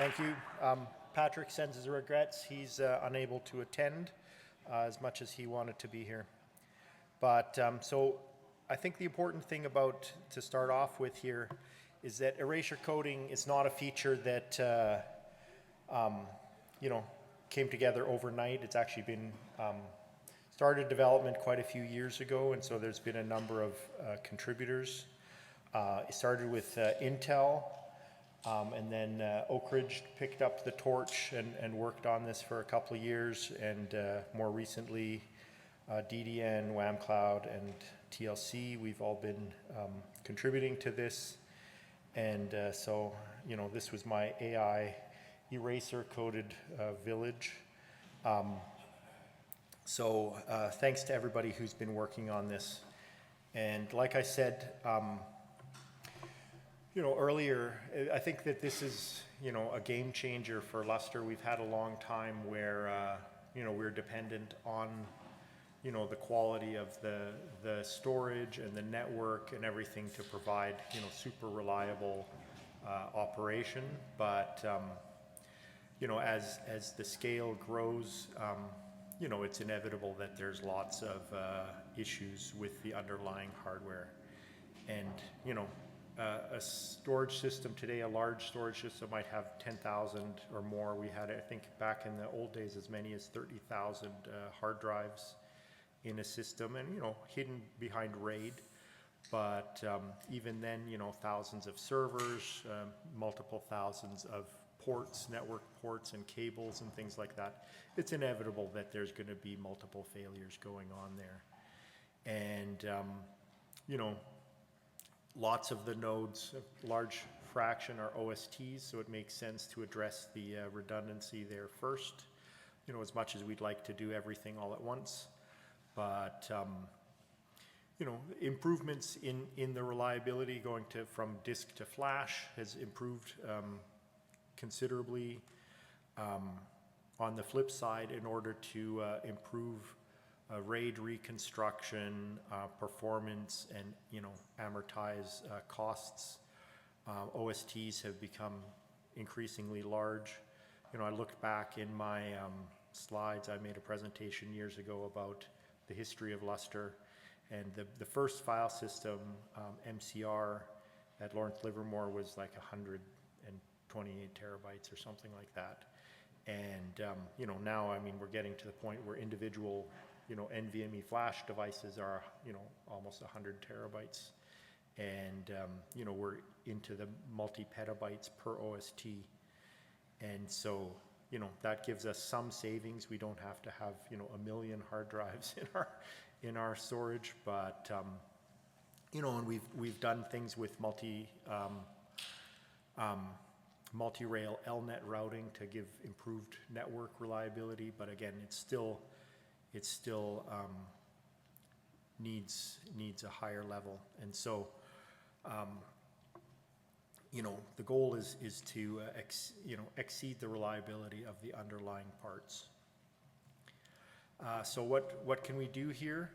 Thank you. Patrick sends his regrets. He's unable to attend as much as he wanted to be here. But so I think the important thing to start off with here is that erasure coding is not a feature that came together overnight. It's actually been started development quite a few years ago, and so there's been a number of contributors. It started with Intel, and then Oak Ridge picked up the torch and worked on this for a couple of years, and more recently DDN, WAM Cloud, and TLC, we've all been contributing to this. And so, this was my AI eraser coded village. So thanks to everybody who's been working on this. And like I said, earlier, I think that this is, a game changer for Lustre. We've had a long time where, we're dependent on, the quality of the storage and the network and everything to provide, super reliable operation. But, as the scale grows, it's inevitable that there's lots of issues with the underlying hardware. And, a storage system today, a large storage system might have 10,000 or more. We had, I think, back in the old days, as many as 30,000 hard drives in a system, and, hidden behind RAID. But even then, thousands of servers, multiple thousands of ports, network ports and cables and things like that. It's inevitable that there's going to be multiple failures going on there. And, lots of the nodes, a large fraction are OSTs, so it makes sense to address the redundancy there first, as much as we'd like to do everything all at once. But, improvements in the reliability going from disk to flash has improved considerably. On the flip side, in order to improve RAID reconstruction, performance, and amortize costs, OSTs have become increasingly large. I looked back in my slides. I made a presentation years ago about the history of Lustre, and the first file system, MCR, at Lawrence Livermore was like 128 terabytes or something like that. And now, we're getting to the point where individual NVMe flash devices are, almost 100 terabytes. And, we're into the multi-petabytes per OST. And so, that gives us some savings. We don't have to have, a million hard drives in our storage. But, and we've done things with multi-rail LNet routing to give improved network reliability. But again, it still needs a higher level. And so, the goal is to exceed the reliability of the underlying parts. So what can we do here?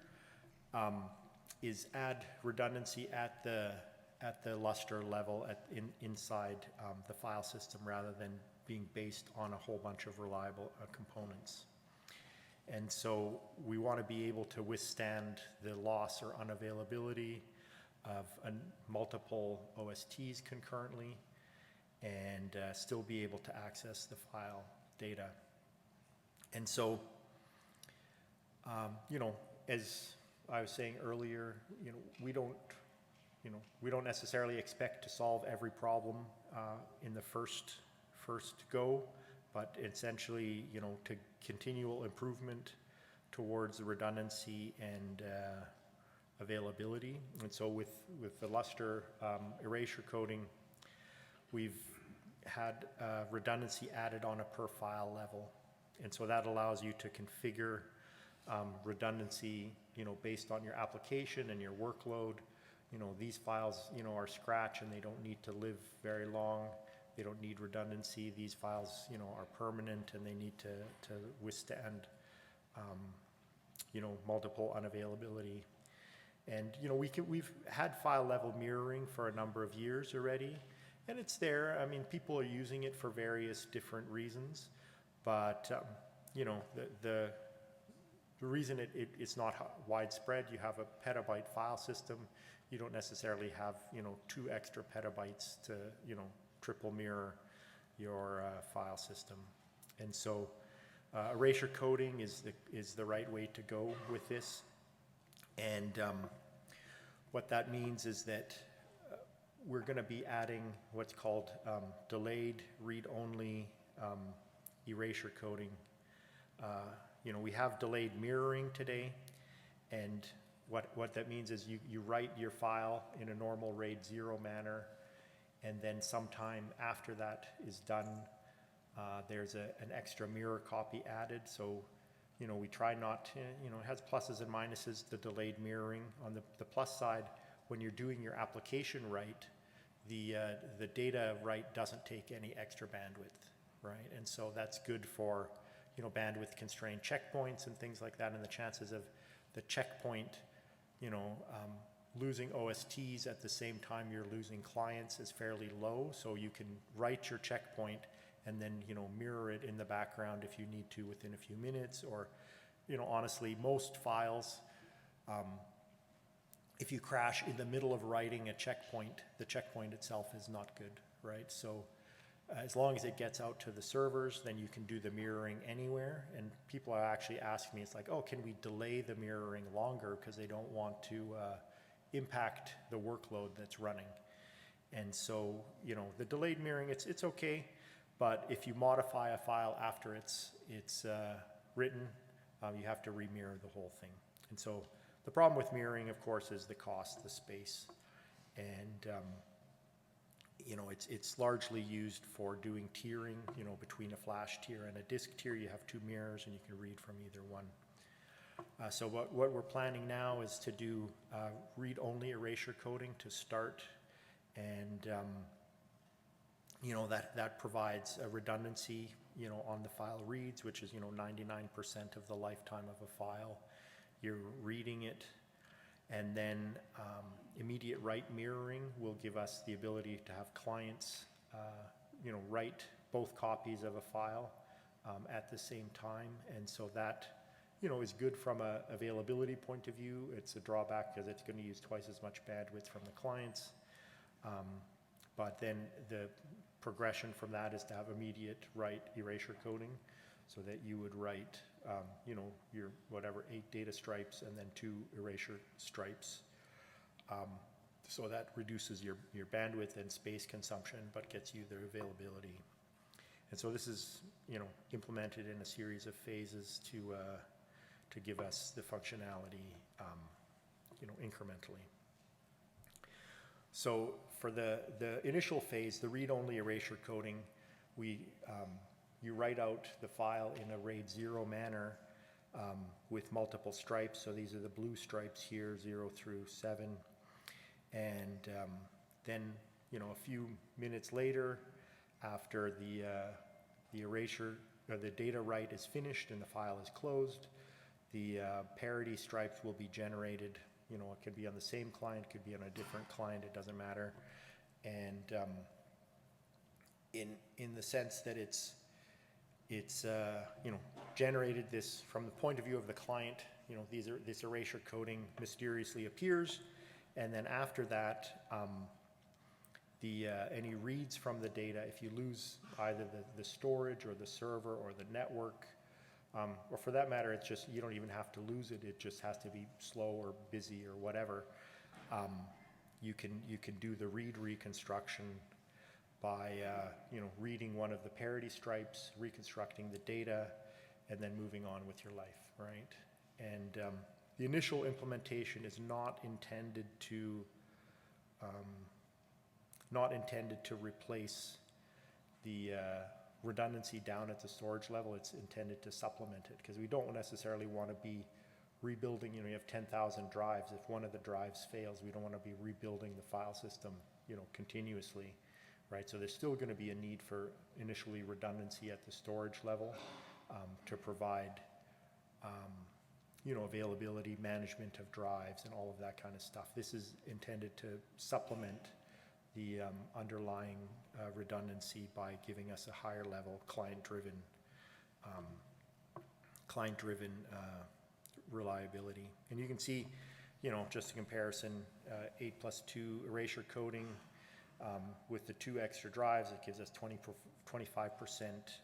Is add redundancy at the Lustre level inside the file system, rather than being based on a whole bunch of reliable components. And so we want to be able to withstand the loss or unavailability of multiple OSTs concurrently, and still be able to access the file data. And so, as I was saying earlier, we don't necessarily expect to solve every problem in the first go, but essentially, to continual improvement towards the redundancy and availability. And so with the Lustre erasure coding, we've had redundancy added on a per file level. And so that allows you to configure redundancy, based on your application and your workload. These files, are scratch and they don't need to live very long. They don't need redundancy. These files, are permanent and they need to withstand, multiple unavailability. And, we've had file level mirroring for a number of years already. And it's there. I mean, people are using it for various different reasons, but you know, the reason it's not widespread, you have a petabyte file system, you don't necessarily have, you know, 2 extra petabytes to, you know, triple mirror your file system. And so erasure coding is the right way to go with this. And what that means is that we're going to be adding what's called delayed read-only erasure coding. You know, we have delayed mirroring today, and what that means is you write your file in a normal RAID 0 manner, and then sometime after that is done, there's an extra mirror copy added. So, you know, we try not to, you know, it has pluses and minuses, the delayed mirroring. On the plus side, when you're doing your application write, the data write doesn't take any extra bandwidth, right? And so that's good for, you know, bandwidth constrained checkpoints and things like that, and the chances of the checkpoint, you know, losing OSTs at the same time you're losing clients is fairly low. So you can write your checkpoint and then, you know, mirror it in the background if you need to within a few minutes. Or, you know, honestly, most files, if you crash in the middle of writing a checkpoint, the checkpoint itself is not good, right? So as long as it gets out to the servers, then you can do the mirroring anywhere. And people are actually asking me, it's like, oh, can we delay the mirroring longer because they don't want to impact the workload that's running? And so, you know, the delayed mirroring, it's okay, but if you modify a file after it's written, you have to remirror the whole thing. And so the problem with mirroring, of course, is the cost, the space, and you know, it's largely used for doing tiering, you know, between a flash tier and a disk tier. You have 2 mirrors and you can read from either one. So what we're planning now is to do read-only erasure coding to start, and you know, that provides a redundancy, you know, on the file reads, which is, you know, 99% of the lifetime of a file. You're reading it, and then immediate write mirroring will give us the ability to have clients, you know, write both copies of a file at the same time. And so that, you know, is good from a availability point of view. It's a drawback because it's going to use twice as much bandwidth from the clients. But then the progression from that is to have immediate write erasure coding, so that you would write, you know, your whatever 8 data stripes and then 2 erasure stripes. So that reduces your bandwidth and space consumption, but gets you the availability. And so this is, you know, implemented in a series of phases to give us the functionality, you know, incrementally. So for the initial phase, the read-only erasure coding, you write out the file in a RAID 0 manner with multiple stripes. So these are the blue stripes here, 0 through 7. And then, you know, a few minutes later, after the erasure, or the data write is finished and the file is closed, the parity stripes will be generated. You know, it could be on the same client, it could be on a different client, it doesn't matter. And in the sense that it's you know, generated this from the point of view of the client, you know, this erasure coding mysteriously appears, and then after that, any reads from the data, if you lose either the storage or the server or the network, or for that matter, it's just, you don't even have to lose it, it just has to be slow or busy or whatever, you can do the read reconstruction by you know, reading one of the parity stripes, reconstructing the data, and then moving on with your life, right? And the initial implementation is not intended to replace the redundancy down at the storage level. It's intended to supplement it, because we don't necessarily want to be rebuilding, you know, you have 10,000 drives. If one of the drives fails, we don't want to be rebuilding the file system, you know, continuously. Right, so there's still going to be a need for initially redundancy at the storage level to provide, you know, availability, management of drives, and all of that kind of stuff. This is intended to supplement the underlying redundancy by giving us a higher level client-driven reliability. And you can see, just a comparison, 8+2 erasure coding with the 2 extra drives, it gives us 25%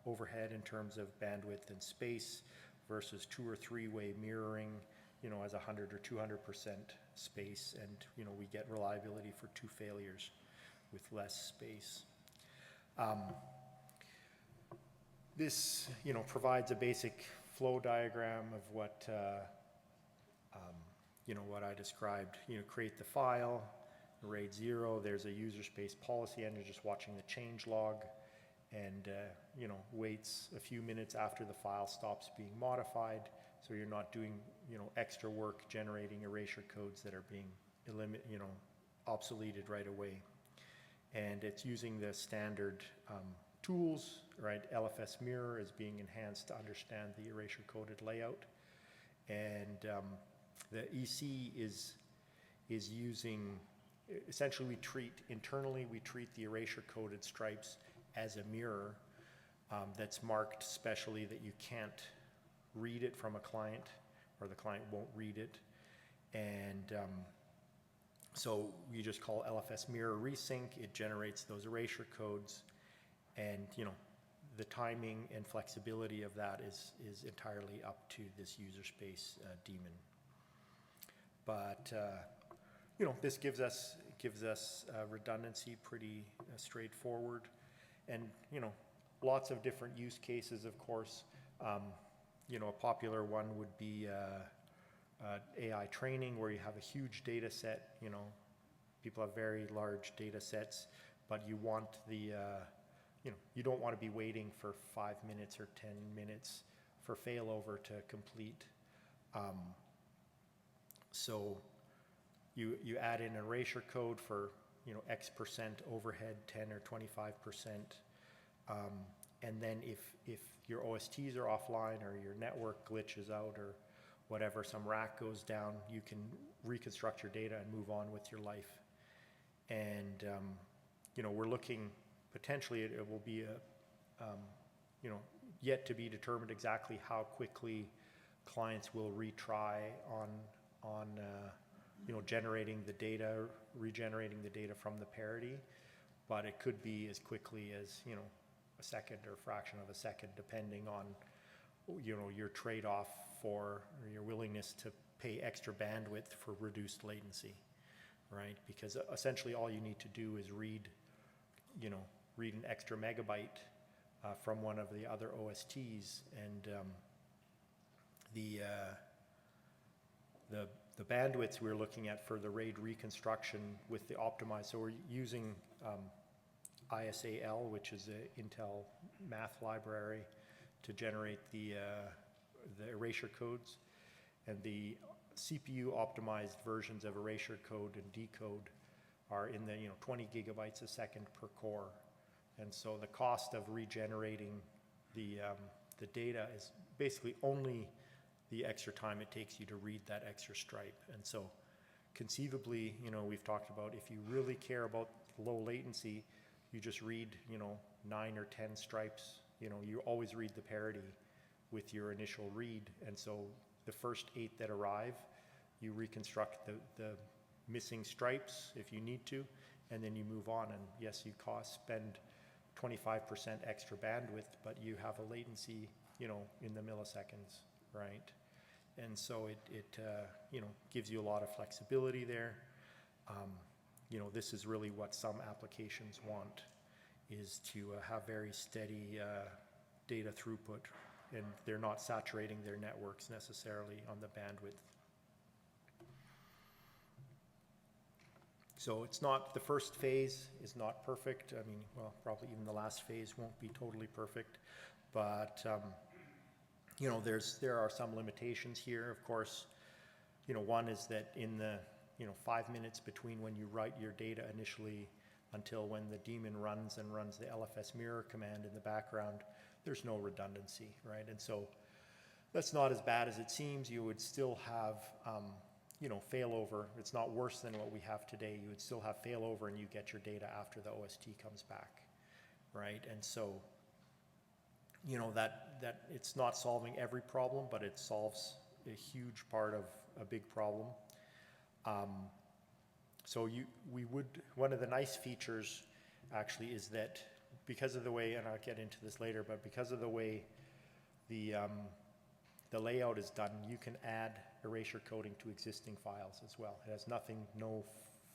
overhead in terms of bandwidth and space versus 2 or 3-way mirroring, as 100 or 200% space, and we get reliability for 2 failures with less space. This provides a basic flow diagram of what what I described. Create the file, RAID 0. There's a user space policy, and you're just watching the change log, and waits a few minutes after the file stops being modified, so you're not doing extra work generating erasure codes that are being obsoleted right away. And it's using the standard tools, right? LFS mirror is being enhanced to understand the erasure coded layout, and the EC is using, essentially we treat the erasure coded stripes as a mirror that's marked specially that you can't read it from a client, or the client won't read it. And so we just call LFS mirror resync. It generates those erasure codes, and the timing and flexibility of that is entirely up to this user space daemon. But this gives us redundancy pretty straightforward, and lots of different use cases, of course. A popular one would be AI training, where you have a huge data set. People have very large data sets, but you want the you don't want to be waiting for 5 minutes or 10 minutes for failover to complete. So you add in erasure code for X% overhead, 10 or 25%, and then if your OSTs are offline, or your network glitches out, or whatever, some rack goes down, you can reconstruct your data and move on with your life. And we're looking, potentially it will be yet to be determined exactly how quickly clients will retry on generating the data, regenerating the data from the parity, but it could be as quickly as a second or a fraction of a second, depending on your trade-off for, or your willingness to pay extra bandwidth for reduced latency, right? Because essentially all you need to do is read an extra megabyte from one of the other OSTs, and the bandwidths we're looking at for the RAID reconstruction with the optimized, so we're using ISAL, which is an Intel math library, to generate the erasure codes, and the CPU optimized versions of erasure code and decode are in the 20 gigabytes a second per core. And so the cost of regenerating the data is basically only the extra time it takes you to read that extra stripe. And so conceivably, we've talked about, if you really care about low latency, you just read 9 or 10 stripes. You always read the parity with your initial read, and so the first 8 that arrive, you reconstruct the missing stripes if you need to, and then you move on. And yes, you spend 25% extra bandwidth, but you have a latency in the milliseconds, right? And so it gives you a lot of flexibility there. This is really what some applications want, is to have very steady data throughput, and they're not saturating their networks necessarily on the bandwidth. So it's not, the first phase is not perfect. I mean, well, probably even the last phase won't be totally perfect, but there are some limitations here. Of course, one is that in the 5 minutes between when you write your data initially until when the daemon runs the LFS mirror command in the background, there's no redundancy, right? And so that's not as bad as it seems. You would still have failover. It's not worse than what we have today. You would still have failover and you get your data after the OST comes back, right? And so, that it's not solving every problem, but it solves a huge part of a big problem. One of the nice features actually is that because of the way, and I'll get into this later, but because of the way the layout is done, you can add erasure coding to existing files as well. It has no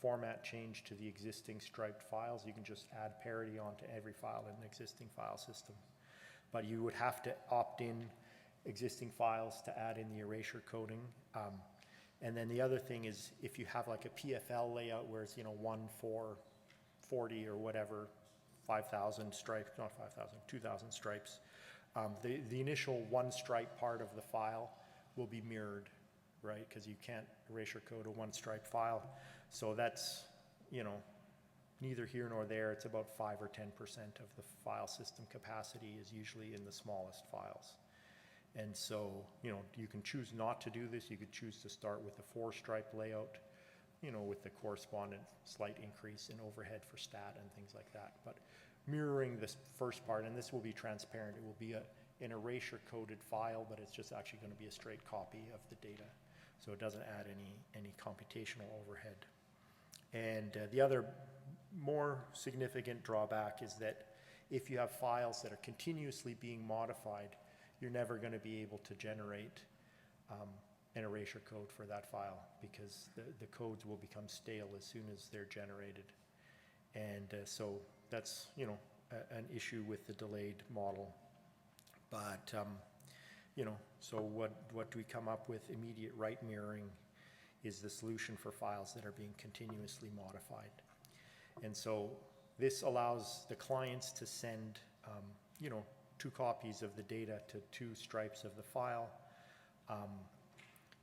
format change to the existing striped files. You can just add parity onto every file in an existing file system. But you would have to opt in existing files to add in the erasure coding. And then the other thing is if you have like a PFL layout where it's 1/440 or whatever, 5,000 stripes, not 5,000, 2,000 stripes, the initial one stripe part of the file will be mirrored, right? Because you can't erasure code a one stripe file. So that's, neither here nor there. It's about 5 or 10% of the file system capacity is usually in the smallest files. And so, you can choose not to do this. You could choose to start with a 4-stripe layout, with the correspondent slight increase in overhead for stat and things like that. But mirroring this first part, and this will be transparent, it will be an erasure coded file, but it's just actually going to be a straight copy of the data. So it doesn't add any computational overhead. And the other more significant drawback is that if you have files that are continuously being modified, you're never going to be able to generate an erasure code for that file because the codes will become stale as soon as they're generated. And so that's, an issue with the delayed model. But, so what do we come up with? Immediate write mirroring is the solution for files that are being continuously modified. And so this allows the clients to send, 2 copies of the data to 2 stripes of the file.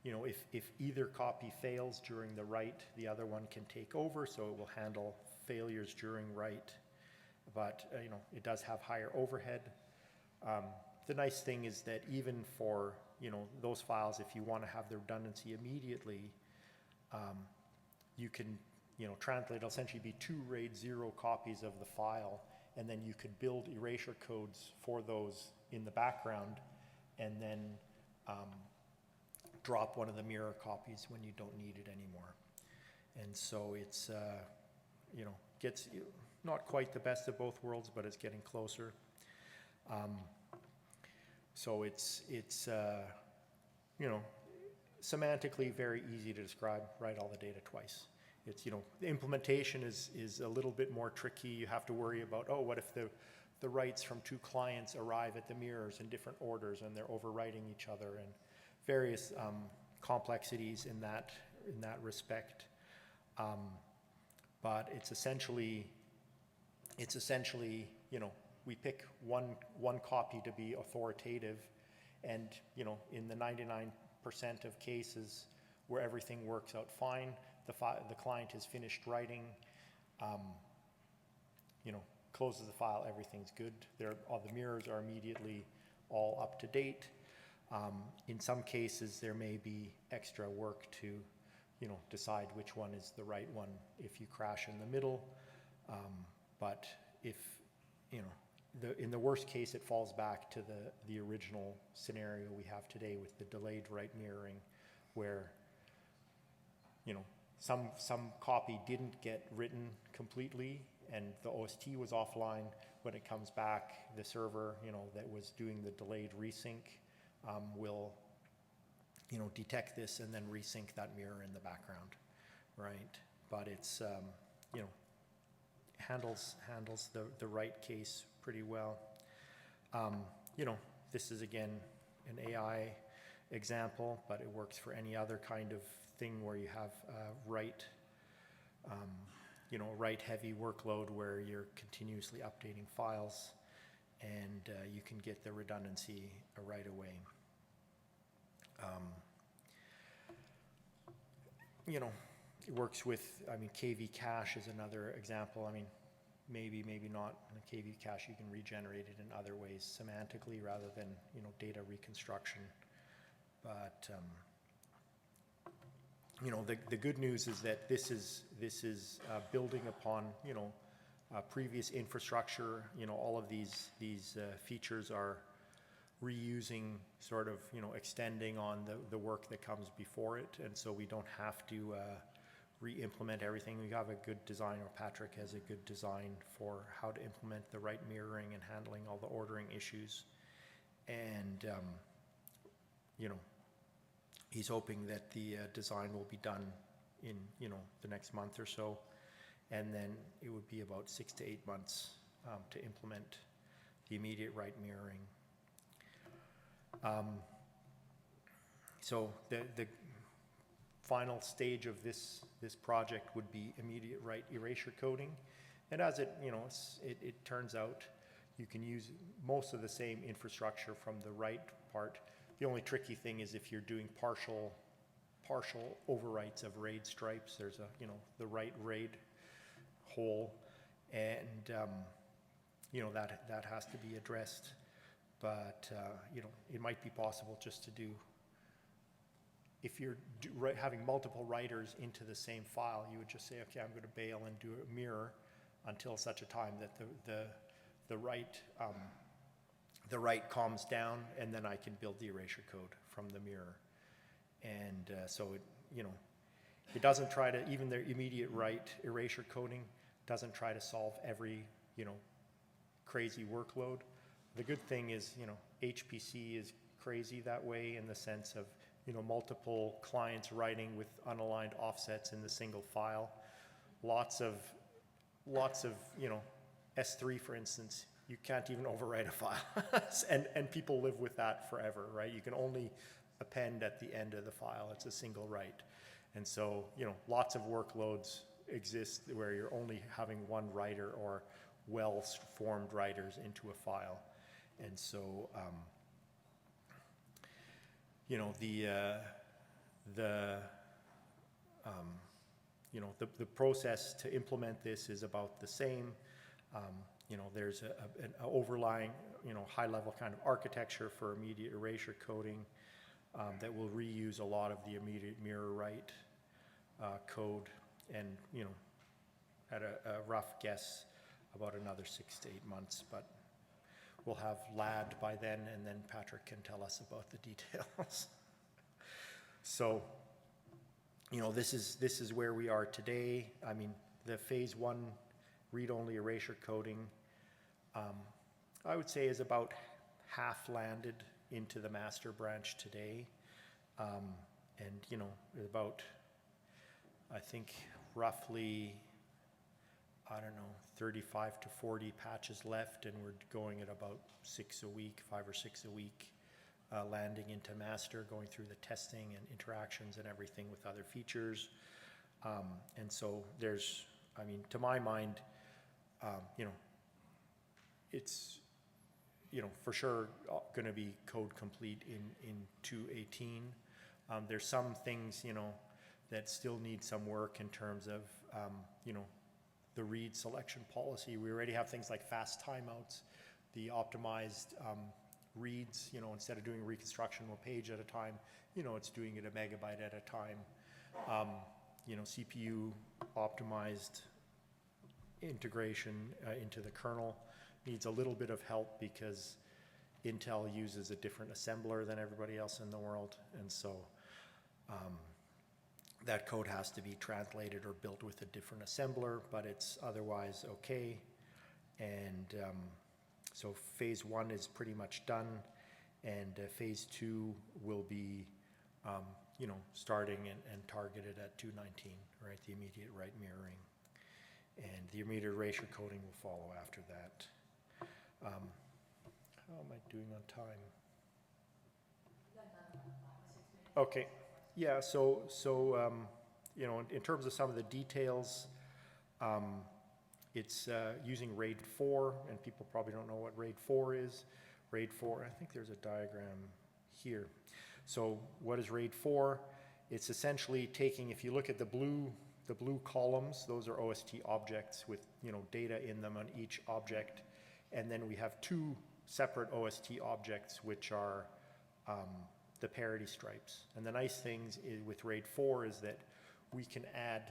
If either copy fails during the write, the other one can take over, so it will handle failures during write. But, it does have higher overhead. The nice thing is that even for, those files, if you want to have the redundancy immediately, you can, translate. It'll essentially be 2 RAID 0 copies of the file, and then you could build erasure codes for those in the background, and then drop one of the mirror copies when you don't need it anymore. And so it's, gets not quite the best of both worlds, but it's getting closer. So it's semantically very easy to describe, write all the data twice. It's, the implementation is a little bit more tricky. You have to worry about, what if the writes from 2 clients arrive at the mirrors in different orders and they're overwriting each other, and various complexities in that respect. But it's essentially, we pick one copy to be authoritative, and in the 99% of cases where everything works out fine, the client has finished writing, closes the file, everything's good. All the mirrors are immediately all up to date. In some cases, there may be extra work to, decide which one is the right one if you crash in the middle. But if, in the worst case, it falls back to the original scenario we have today with the delayed write mirroring, where, some copy didn't get written completely and the OST was offline. When it comes back, the server, that was doing the delayed resync will, detect this and then resync that mirror in the background, right? But it's, handles the write case pretty well. This is again an AI example, but it works for any other kind of thing where you have write heavy workload where you're continuously updating files, and you can get the redundancy right away. It works with, KV cache is another example. Maybe not. In KV cache, you can regenerate it in other ways semantically rather than, data reconstruction. But, the good news is that this is building upon, previous infrastructure. All of these features are reusing, sort of, extending on the work that comes before it, and so we don't have to re-implement everything. We have a good design, or Patrick has a good design for how to implement the right mirroring and handling all the ordering issues. And he's hoping that the design will be done in the next month or so, and then it would be about 6 to 8 months to implement the immediate right mirroring. So the final stage of this project would be immediate right erasure coding, and as it turns out, you can use most of the same infrastructure from the right part. The only tricky thing is if you're doing partial overwrites of RAID stripes. There's the right RAID hole, and that has to be addressed. But it might be possible just to do, if you're having multiple writers into the same file, you would just say, okay, I'm going to bail and do a mirror until such a time that the right calms down, and then I can build the erasure code from the mirror. And so it doesn't try to, even the immediate right erasure coding doesn't try to solve every crazy workload. The good thing is, HPC is crazy that way, in the sense of, multiple clients writing with unaligned offsets in the single file. Lots of, S3, for instance, you can't even overwrite a file. and people live with that forever, right? You can only append at the end of the file. It's a single write. And so, lots of workloads exist where you're only having one writer or well-formed writers into a file. And so, the process to implement this is about the same. There's an overlying, high-level kind of architecture for immediate erasure coding that will reuse a lot of the immediate mirror write code, and at a rough guess, about another 6 to 8 months. But we'll have LAD by then, and then Patrick can tell us about the details. So, this is where we are today. I mean, the phase 1 read-only erasure coding, I would say, is about half landed into the master branch today. And, about, I think, roughly, 35 to 40 patches left, and we're going at about 5 or 6 a week, landing into master, going through the testing and interactions and everything with other features. And so there's, to my mind, it's, for sure going to be code complete in 2.18. There's some things, that still need some work in terms of, the read selection policy. We already have things like fast timeouts, the optimized reads, instead of doing reconstruction a page at a time, it's doing it a megabyte at a time. CPU optimized integration into the kernel needs a little bit of help because Intel uses a different assembler than everybody else in the world, and so that code has to be translated or built with a different assembler, but it's otherwise okay. And so phase 1 is pretty much done, and phase 2 will be starting and targeted at 2.19, right, the immediate right mirroring. And the immediate erasure coding will follow after that. How am I doing on time? Okay. Yeah, so in terms of some of the details, it's using RAID 4, and people probably don't know what RAID 4 is. RAID 4, I think there's a diagram here. So what is RAID 4? It's essentially taking, if you look at the blue columns, those are OST objects with data in them on each object, and then we have 2 separate OST objects which are the parity stripes. And the nice things with RAID 4 is that we can add,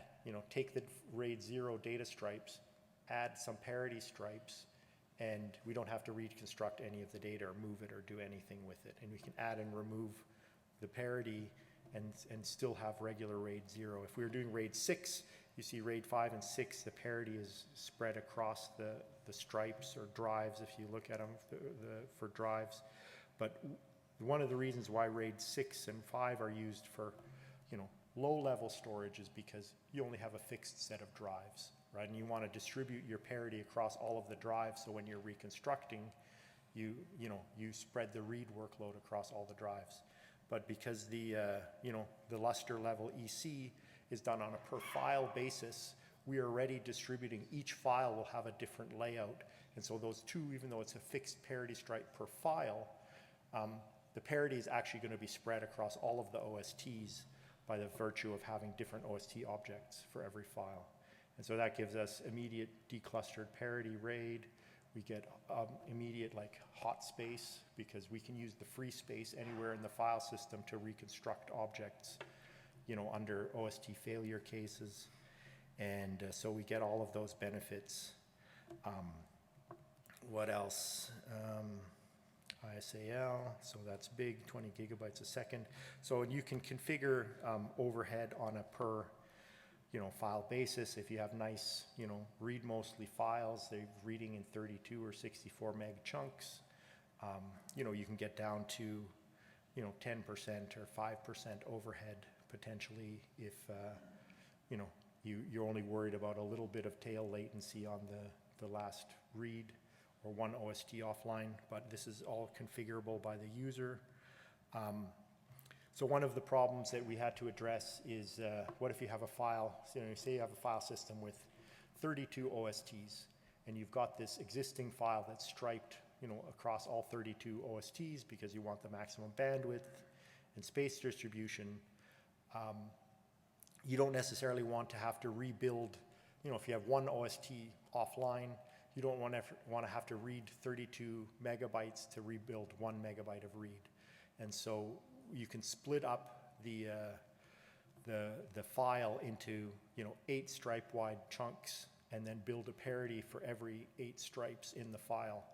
take the RAID 0 data stripes, add some parity stripes, and we don't have to reconstruct any of the data or move it or do anything with it. And we can add and remove the parity and still have regular RAID 0. If we were doing RAID 6, you see RAID 5 and 6, the parity is spread across the stripes or drives if you look at them for drives. But one of the reasons why RAID 6 and 5 are used for, low-level storage is because you only have a fixed set of drives, right? And you want to distribute your parity across all of the drives, so when you're reconstructing, you spread the read workload across all the drives. But because the Lustre level EC is done on a per file basis, we are already distributing. Each file will have a different layout. And so those two, even though it's a fixed parity stripe per file, the parity is actually going to be spread across all of the OSTs by the virtue of having different OST objects for every file. And so that gives us immediate declustered parity RAID. We get immediate hot space because we can use the free space anywhere in the file system to reconstruct objects, under OST failure cases. And so we get all of those benefits. What else? ISAL, so that's big, 20 gigabytes a second. So you can configure overhead on a per file basis. If you have nice, read mostly files, they're reading in 32 or 64 meg chunks, you can get down to, 10% or 5% overhead potentially if, you're only worried about a little bit of tail latency on the last read or one OST offline, but this is all configurable by the user. So one of the problems that we had to address is what if you have a file, say you have a file system with 32 OSTs, and you've got this existing file that's striped across all 32 OSTs because you want the maximum bandwidth and space distribution. You don't necessarily want to have to rebuild, if you have one OST offline, you don't want to have to read 32 megabytes to rebuild 1 megabyte of read. And so you can split up the file into 8 stripe-wide chunks and then build a parity for every 8 stripes in the file.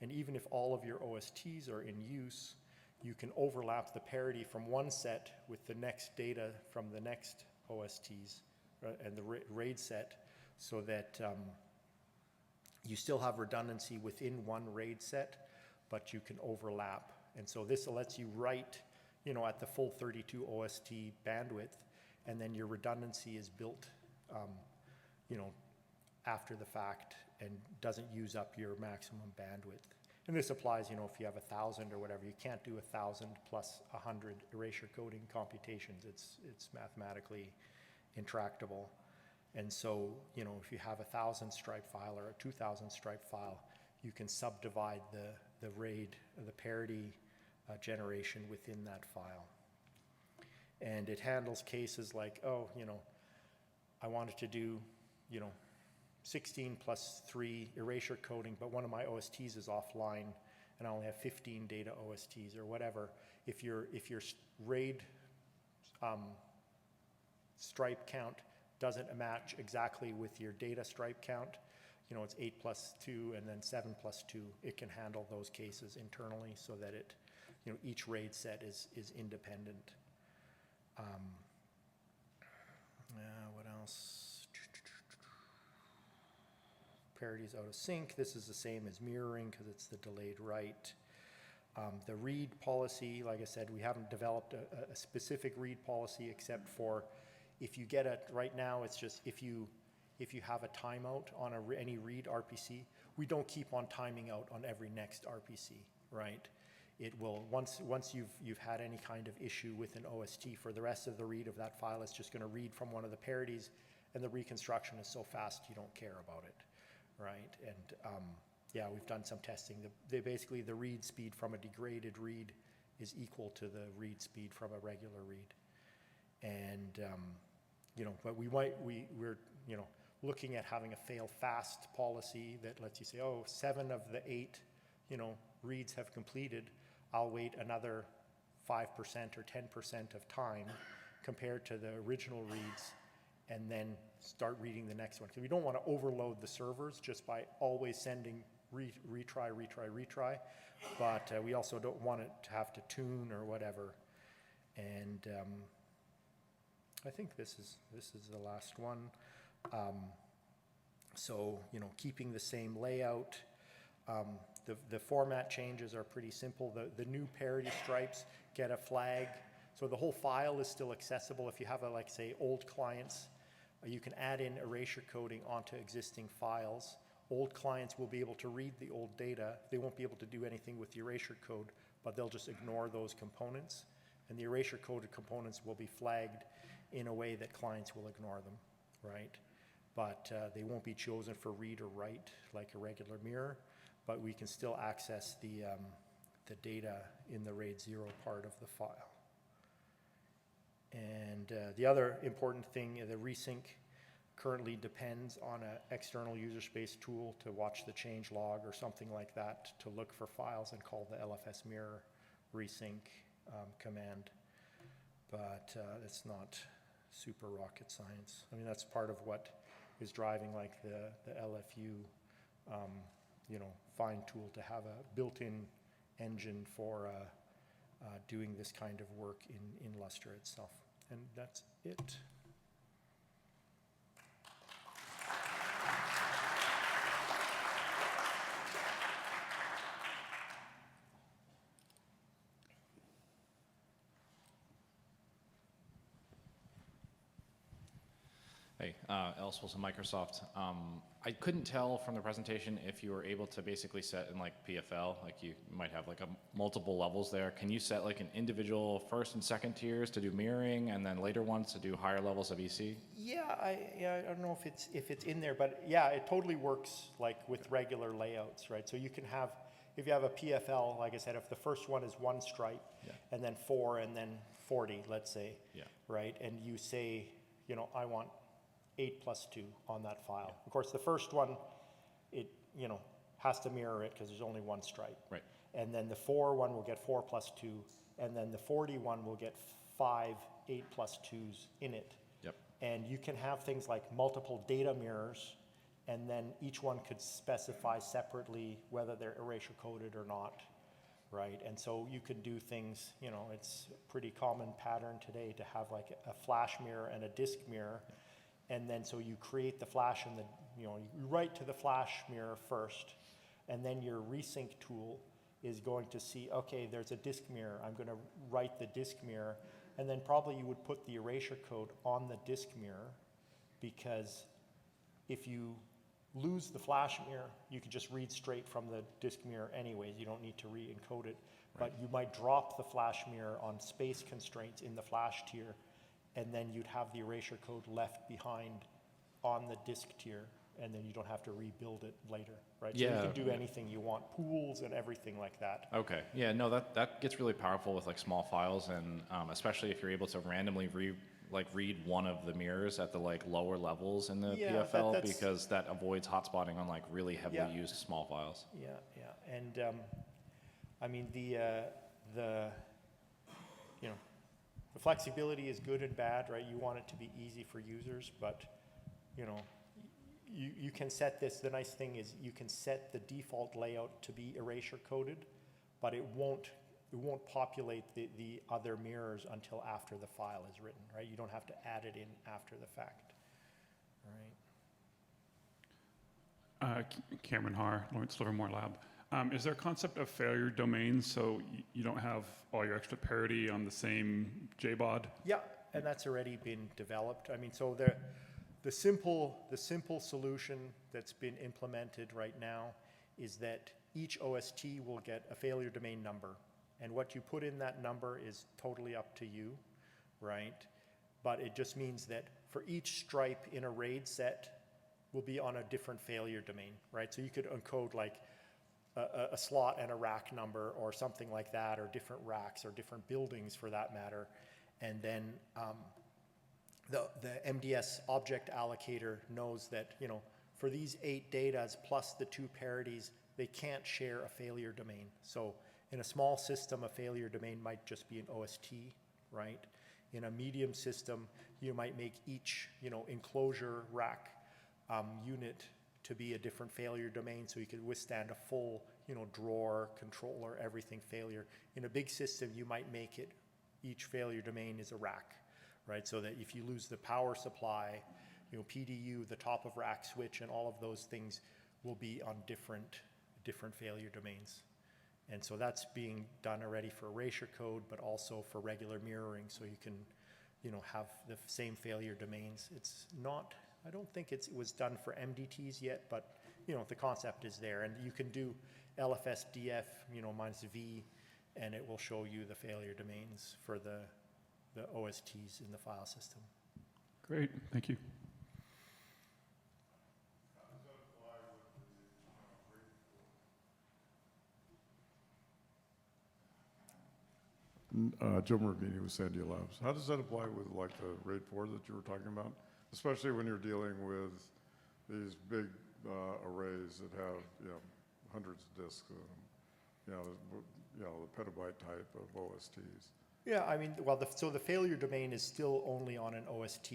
And even if all of your OSTs are in use, you can overlap the parity from one set with the next data from the next OSTs and the RAID set, so that you still have redundancy within one RAID set, but you can overlap. And so this lets you write at the full 32 OST bandwidth, and then your redundancy is built, after the fact and doesn't use up your maximum bandwidth. And this applies, if you have 1,000 or whatever, you can't do 1,000 plus 100 erasure coding computations. It's mathematically intractable. And so, if you have 1,000 stripe file or a 2,000 stripe file, you can subdivide the RAID, the parity generation within that file. And it handles cases like, I wanted to do, 16 plus 3 erasure coding, but one of my OSTs is offline, and I only have 15 data OSTs or whatever. If your RAID stripe count doesn't match exactly with your data stripe count, it's 8 plus 2 and then 7 plus 2, it can handle those cases internally so that it, each RAID set is independent. What else? Parity is out of sync. This is the same as mirroring because it's the delayed write. The read policy, like I said, we haven't developed a specific read policy except for if you get it right now, it's just if you have a timeout on any read RPC, we don't keep on timing out on every next RPC, right? It will, once you've had any kind of issue with an OST, for the rest of the read of that file, it's just going to read from one of the parities, and the reconstruction is so fast you don't care about it, right? And yeah, we've done some testing. Basically, the read speed from a degraded read is equal to the read speed from a regular read. And but we're looking at having a fail fast policy that lets you say, 7 of the 8 reads have completed. I'll wait another 5% or 10% of time compared to the original reads, and then start reading the next one. Because we don't want to overload the servers just by always sending retry, but we also don't want it to have to tune or whatever. And I think this is the last one. So, keeping the same layout. The format changes are pretty simple. The new parity stripes get a flag. So the whole file is still accessible. If you have like say old clients, you can add in erasure coding onto existing files. Old clients will be able to read the old data. They won't be able to do anything with the erasure code, but they'll just ignore those components. And the erasure coded components will be flagged in a way that clients will ignore them, right? But they won't be chosen for read or write like a regular mirror, but we can still access the data in the RAID 0 part of the file. And the other important thing, the resync currently depends on an external user space tool to watch the change log or something like that to look for files and call the LFS mirror resync command. But it's not super rocket science. I mean, that's part of what is driving like the LFU, fine tool to have a built-in engine for doing this kind of work in Lustre itself. And that's it. Hey, Ellis Wilson, Microsoft. I couldn't tell from the presentation if you were able to basically set in like PFL, like you might have like multiple levels there. Can you set like an individual first and second tiers to do mirroring, and then later ones to do higher levels of EC? Yeah, I don't know if it's in there, but yeah, it totally works like with regular layouts, right? So you can have, if you have a PFL, like I said, if the first one is one stripe, and then 4, and then 40, let's say, right? And you say, I want 8 plus 2 on that file. Of course, the first one, it has to mirror it because there's only one stripe. Right. And then the 4 one will get 4 plus 2, and then the 40 one will get 5 8 plus 2s in it. Yep. And you can have things like multiple data mirrors, and then each one could specify separately whether they're erasure coded or not, right? And so you could do things, it's a pretty common pattern today to have like a flash mirror and a disk mirror. And then so you create the flash and you write to the flash mirror first, and then your resync tool is going to see, okay, there's a disk mirror. I'm going to write the disk mirror, and then probably you would put the erasure code on the disk mirror, because if you lose the flash mirror, you can just read straight from the disk mirror anyways. You don't need to re-encode it. Right. But you might drop the flash mirror on space constraints in the flash tier, and then you'd have the erasure code left behind on the disk tier, and then you don't have to rebuild it later, right? So you can do anything you want, pools and everything like that. Okay, yeah, no, that gets really powerful with like small files, and especially if you're able to randomly read one of the mirrors at the like lower levels in the PFL, because that avoids hotspotting on like really heavily used small files. Yeah, and I mean the flexibility is good and bad, right? You want it to be easy for users, but you can set this. The nice thing is you can set the default layout to be erasure coded, but it won't populate the other mirrors until after the file is written, right? You don't have to add it in after the fact, right? Cameron Haar, Lawrence Livermore Lab. Is there a concept of failure domains so you don't have all your extra parity on the same JBOD? Yeah, and that's already been developed. I mean, so the simple solution that's been implemented right now is that each OST will get a failure domain number, and what you put in that number is totally up to you, right? But it just means that for each stripe in a RAID set will be on a different failure domain, right? So you could encode like a slot and a rack number or something like that, or different racks or different buildings for that matter. And then the MDS object allocator knows that, for these 8 datas plus the 2 parities, they can't share a failure domain. So in a small system, a failure domain might just be an OST, right? In a medium system, you might make each, enclosure rack unit to be a different failure domain, so you could withstand a full, drawer, controller, everything failure. In a big system, you might make it, each failure domain is a rack, right? So that if you lose the power supply, PDU, the top of rack switch, and all of those things will be on different failure domains. And so that's being done already for erasure code, but also for regular mirroring, so you can, have the same failure domains. It's not, I don't think it was done for MDTs yet, but, the concept is there. And you can do LFS DF, minus V, and it will show you the failure domains for the OSTs in the file system. Great, thank you. Joe Marvini with Sandia Labs. How does that apply with like the RAID 4 that you were talking about? Especially when you're dealing with these big arrays that have, hundreds of disks, the petabyte type of OSTs. Yeah, I mean, well, so the failure domain is still only on an OST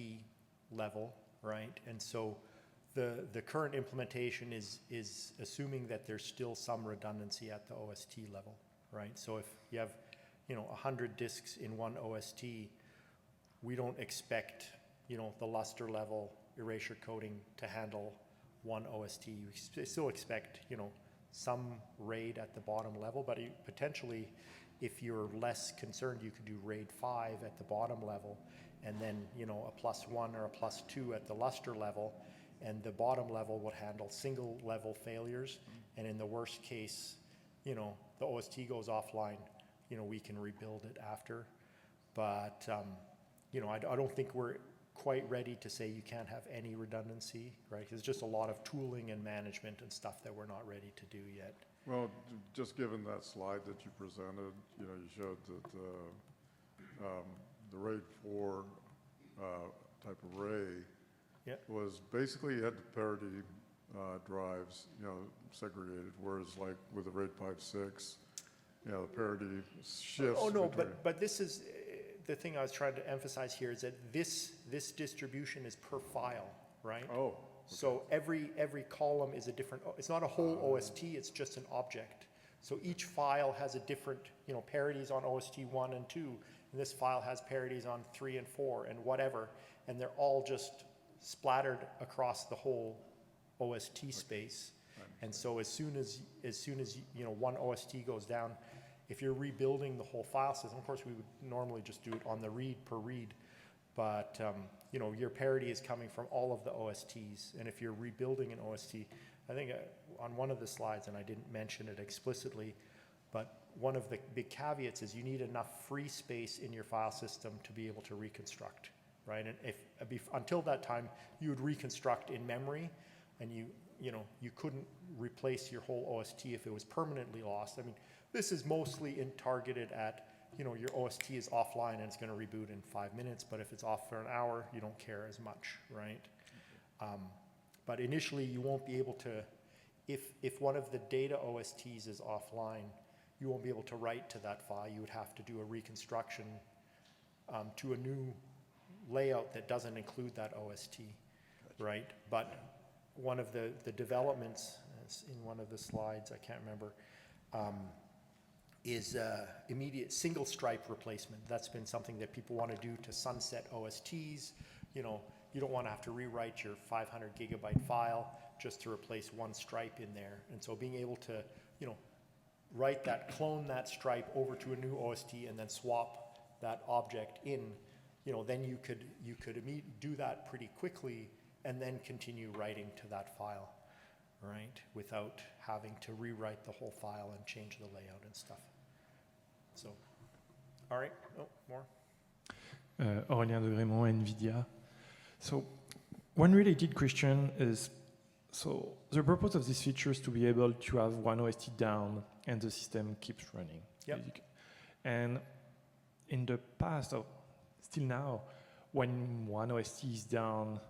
level, right? And so the current implementation is assuming that there's still some redundancy at the OST level, right? So if you have 100 disks in one OST, we don't expect, the Lustre level erasure coding to handle one OST. We still expect, some RAID at the bottom level, but potentially, if you're less concerned, you could do RAID 5 at the bottom level, and then, a +1 or a +2 at the Lustre level, and the bottom level would handle single level failures, and in the worst case, the OST goes offline, we can rebuild it after. But, I don't think we're quite ready to say you can't have any redundancy, right? Because it's just a lot of tooling and management and stuff that we're not ready to do yet. Well, just given that slide that you presented, you showed that the RAID 4 type array was basically, you had the parity drives, segregated, whereas like with the RAID 5.6, the parity shifts. Oh no, between. but this is the thing I was trying to emphasize here, is that this distribution is per file, right? Oh. Okay. So every column is a different. It's not a whole OST. It's just an object. So each file has a different, parities on OST 1 and 2, and this file has parities on 3 and 4 and whatever, and they're all just splattered across the whole OST space. And so as soon as one OST goes down, if you're rebuilding the whole file system, of course we would normally just do it on the read per read, but your parity is coming from all of the OSTs. And if you're rebuilding an OST, I think on one of the slides, and I didn't mention it explicitly, but one of the big caveats is you need enough free space in your file system to be able to reconstruct, right? And until that time, you would reconstruct in memory, and you couldn't replace your whole OST if it was permanently lost. I mean, this is mostly targeted at, your OST is offline and it's going to reboot in 5 minutes, but if it's off for an hour, you don't care as much, right? But initially, you won't be able to, if one of the data OSTs is offline, you won't be able to write to that file. You would have to do a reconstruction to a new layout that doesn't include that OST, right? But one of the developments in one of the slides, I can't remember, is immediate single stripe replacement. That's been something that people want to do to sunset OSTs. You don't want to have to rewrite your 500 gigabyte file just to replace one stripe in there. And so being able to, clone that stripe over to a new OST and then swap that object in, then you could do that pretty quickly and then continue writing to that file, right? Without having to rewrite the whole file and change the layout and stuff. So, all right, more? Aurélien de Grémont, NVIDIA. So, one related question is, so the purpose of this feature is to be able to have one OST down and the system keeps running. Yep. And in the past, or still now, when one OST is down,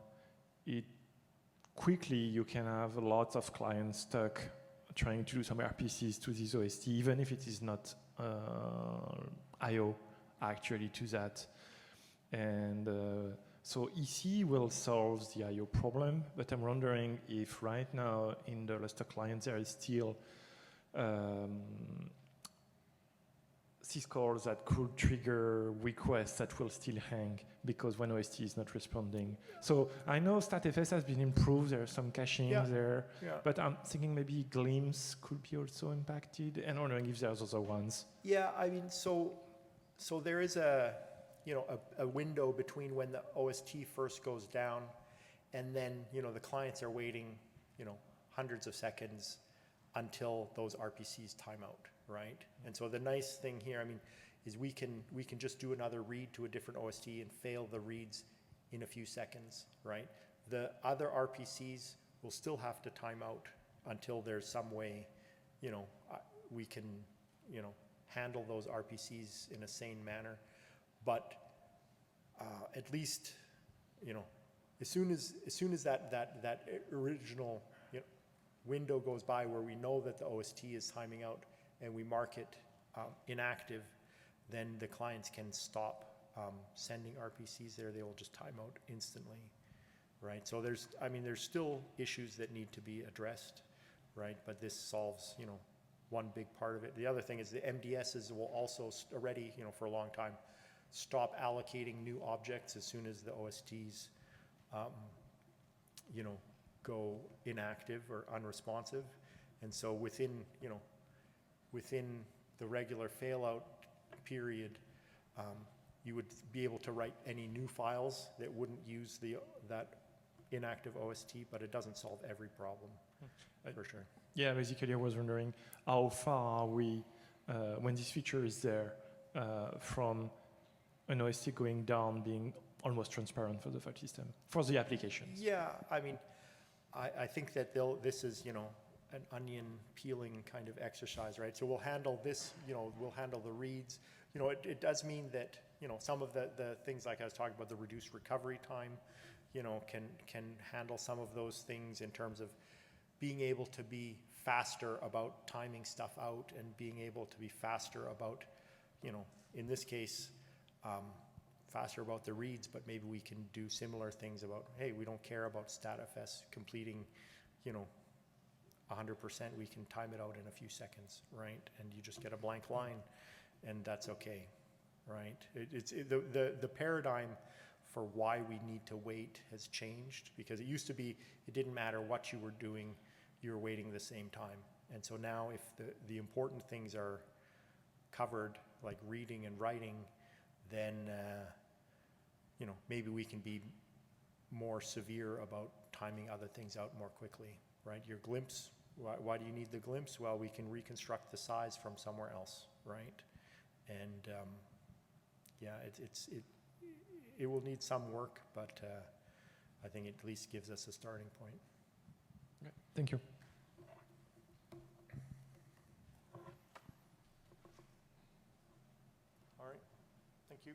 quickly you can have lots of clients stuck trying to do some RPCs to this OST, even if it is not I/O actually to that. And so EC will solve the I/O problem, but I'm wondering if right now in the Lustre client there is still syscalls that could trigger requests that will still hang because when OST is not responding. So I know StatFS has been improved, there's some caching there, but I'm thinking maybe Glimpse could be also impacted, and I'm wondering if there's other ones. Yeah, I mean, so there is a window between when the OST first goes down and then, the clients are waiting, hundreds of seconds until those RPCs time out, right? And so the nice thing here, I mean, is we can just do another read to a different OST and fail the reads in a few seconds, right? The other RPCs will still have to time out until there's some way, we can, handle those RPCs in a sane manner. But at least, as soon as that original window goes by where we know that the OST is timing out and we mark it inactive, then the clients can stop sending RPCs there. They will just time out instantly, right? So there's still issues that need to be addressed, right? But this solves, one big part of it. The other thing is the MDSs will also already, for a long time, stop allocating new objects as soon as the OSTs, go inactive or unresponsive. And so within the regular failout period, you would be able to write any new files that wouldn't use that inactive OST, but it doesn't solve every problem, for sure. Yeah, basically I was wondering how far are we, when this feature is there, from an OST going down being almost transparent for the file system, for the applications. Yeah, I mean, I think that this is, an onion peeling kind of exercise, right? So we'll handle this, we'll handle the reads. It does mean that, some of the things like I was talking about, the reduced recovery time, can handle some of those things in terms of being able to be faster about timing stuff out and being able to be faster about, in this case, faster about the reads, but maybe we can do similar things about, hey, we don't care about StatFS completing, 100%, we can time it out in a few seconds, right? And you just get a blank line, and that's okay, right? The paradigm for why we need to wait has changed, because it used to be, it didn't matter what you were doing, you were waiting the same time. And so now if the important things are covered, like reading and writing, then, maybe we can be more severe about timing other things out more quickly, right? Your glimpse, why do you need the glimpse? Well, we can reconstruct the size from somewhere else, right? And it will need some work, but I think it at least gives us a starting point. Okay. Thank you. All right, thank you.